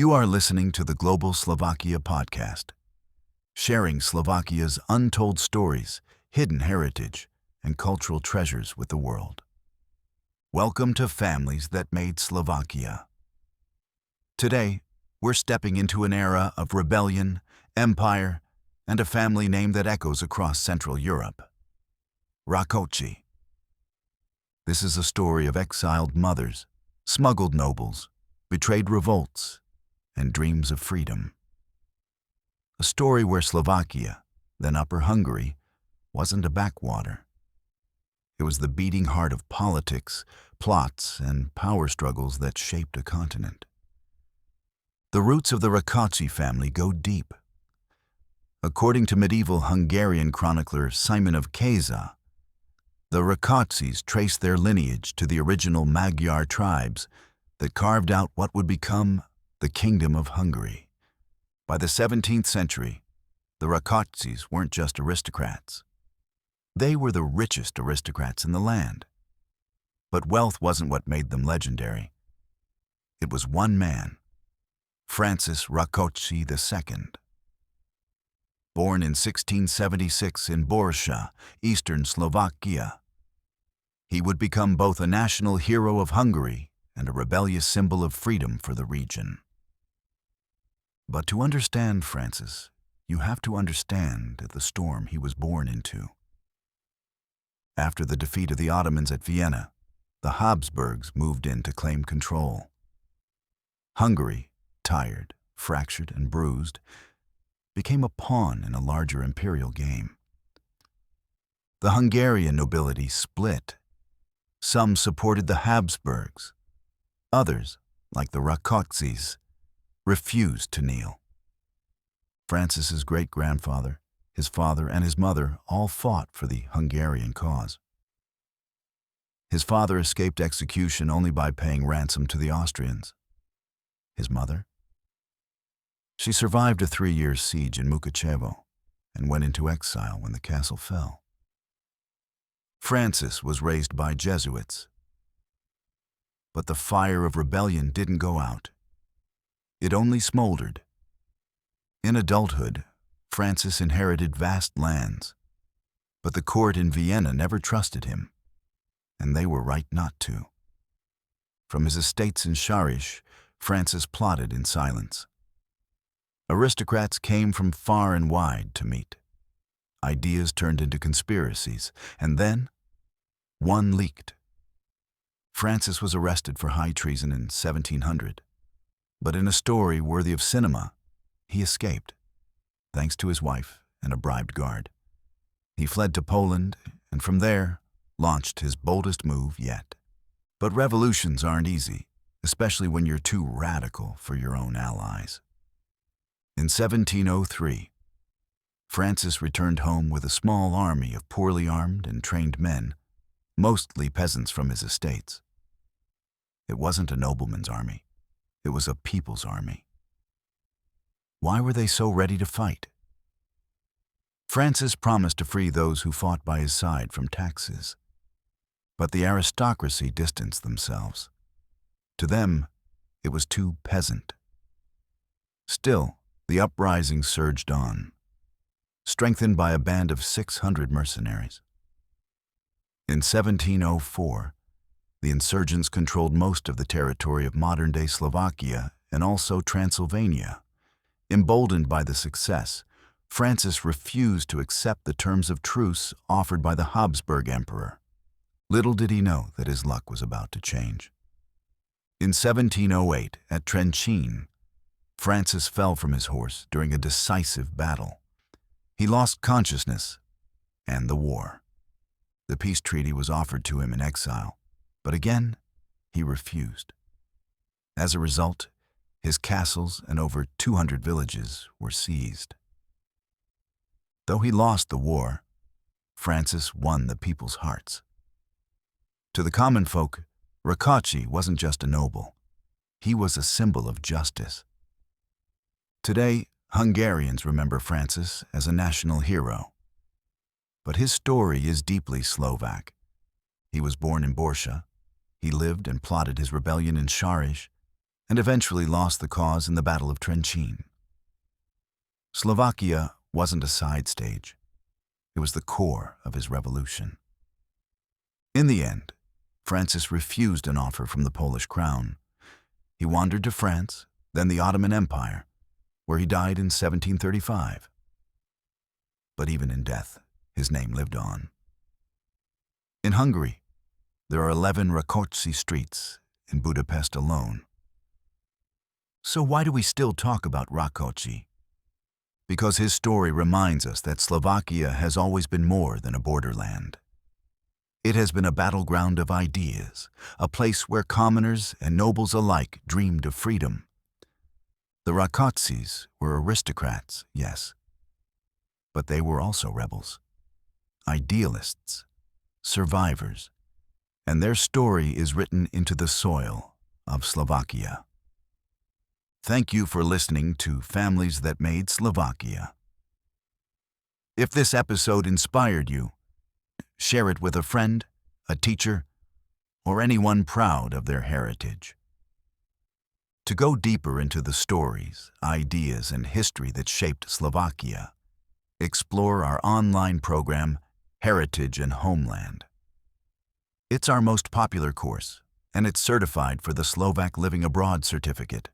You are listening to the Global Slovakia podcast, sharing Slovakia's untold stories, hidden heritage, and cultural treasures with the world. Welcome to Families That Made Slovakia. Today, we're stepping into an era of rebellion, empire, and a family name that echoes across Central Europe. Rákoczy. This is a story of exiled mothers, smuggled nobles, betrayed revolts, and dreams of freedom. A story where Slovakia, then Upper Hungary, wasn't a backwater. It was the beating heart of politics, plots, and power struggles that shaped a continent. The roots of the Rákoczy family go deep. According to medieval Hungarian chronicler Simon of Keza, the Rákoczys trace their lineage to the original Magyar tribes that carved out what would become the Kingdom of Hungary. By the 17th century, the Rákoczys weren't just aristocrats. They were the richest aristocrats in the land. But wealth wasn't what made them legendary. It was one man, Francis Rákoczy II. Born in 1676 in Borša, eastern Slovakia, he would become both a national hero of Hungary and a rebellious symbol of freedom for the region. But to understand Francis, you have to understand the storm he was born into. After the defeat of the Ottomans at Vienna, the Habsburgs moved in to claim control. Hungary, tired, fractured, and bruised, became a pawn in a larger imperial game. The Hungarian nobility split. Some supported the Habsburgs. Others, like the Rákoczys, refused to kneel. Francis's great-grandfather, his father, and his mother all fought for the Hungarian cause. His father escaped execution only by paying ransom to the Austrians. His mother? She survived a 3-year siege in Mukachevo and went into exile when the castle fell. Francis was raised by Jesuits. But the fire of rebellion didn't go out. It only smoldered. In adulthood, Francis inherited vast lands, but the court in Vienna never trusted him, and they were right not to. From his estates in Šariš, Francis plotted in silence. Aristocrats came from far and wide to meet. Ideas turned into conspiracies, and then one leaked. Francis was arrested for high treason in 1700, but in a story worthy of cinema, he escaped, thanks to his wife and a bribed guard. He fled to Poland, and from there, launched his boldest move yet. But revolutions aren't easy, especially when you're too radical for your own allies. In 1703, Francis returned home with a small army of poorly armed and trained men, mostly peasants from his estates. It wasn't a nobleman's army. It was a people's army. Why were they so ready to fight? Francis promised to free those who fought by his side from taxes. But the aristocracy distanced themselves. To them, it was too peasant. Still, the uprising surged on, strengthened by a band of 600 mercenaries. In 1704, the insurgents controlled most of the territory of modern-day Slovakia and also Transylvania. Emboldened by the success, Francis refused to accept the terms of truce offered by the Habsburg emperor. Little did he know that his luck was about to change. In 1708, at Trenčín, Francis fell from his horse during a decisive battle. He lost consciousness and the war. The peace treaty was offered to him in exile, but again, he refused. As a result, his castles and over 200 villages were seized. Though he lost the war, Francis won the people's hearts. To the common folk, Rákoczy wasn't just a noble. He was a symbol of justice. Today, Hungarians remember Francis as a national hero. But his story is deeply Slovak. He was born in Borša. He lived and plotted his rebellion in Šariš, and eventually lost the cause in the Battle of Trenčín. Slovakia wasn't a side stage. It was the core of his revolution. In the end, Francis refused an offer from the Polish crown. He wandered to France, then the Ottoman Empire, where he died in 1735. But even in death, his name lived on. In Hungary, there are 11 Rákoczy streets in Budapest alone. So why do we still talk about Rákoczy? Because his story reminds us that Slovakia has always been more than a borderland. It has been a battleground of ideas, a place where commoners and nobles alike dreamed of freedom. The Rákoczys were aristocrats, yes, but they were also rebels, idealists, survivors, and their story is written into the soil of Slovakia. Thank you for listening to Families That Made Slovakia. If this episode inspired you, share it with a friend, a teacher, or anyone proud of their heritage. To go deeper into the stories, ideas, and history that shaped Slovakia, explore our online program, Heritage and Homeland. It's our most popular course, and it's certified for the Slovak Living Abroad certificate.